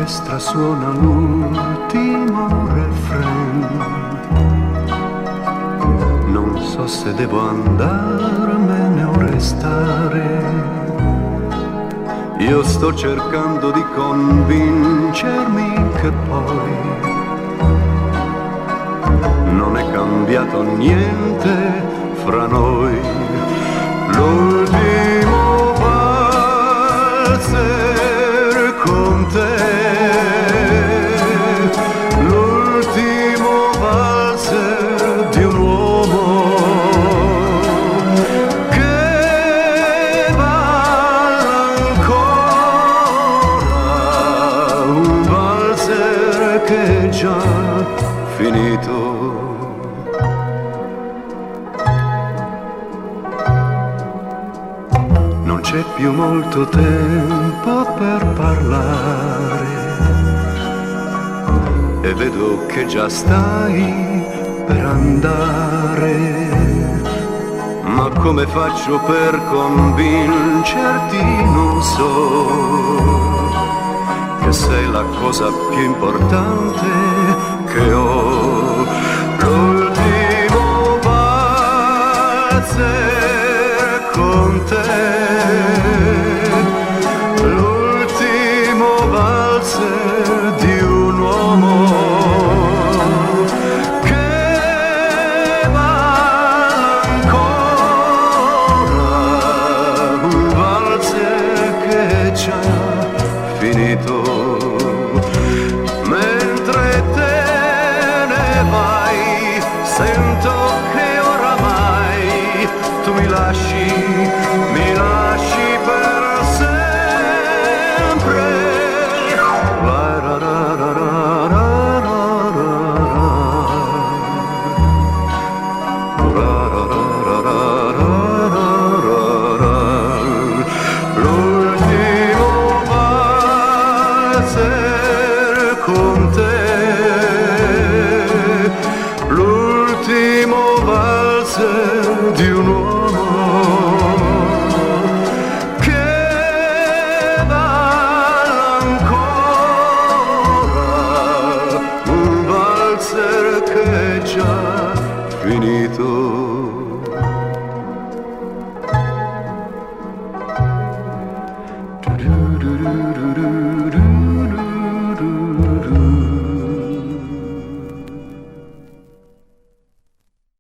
finestra suona l'ultimo refrain. Non so se devo andarmene o restare. Io sto cercando di convincermi che poi non è cambiato niente fra noi. L'ultimo valzer con te, l'ultimo valzer di un uomo che balla ancora, un valzer che è già finito. Non c'è più molto tempo per parlare e vedo che già stai per andare. Ma come faccio per convincerti? Non so che sei la cosa più importante che ho. L'ultimo valzer con te, l'ultimo valzer di un uomo che balla ancora, un valzer che è già finito. Mentre te ne vai, sento che oramai tu mi lasci per sempre. Vai, ra, ra, ra, ra, ra, ra, ra, ra, ra, ra, ra, ra, ra. L'ultimo valzer con te, l'ultimo valzer di un uomo che balla ancora, un valzer che è già finito.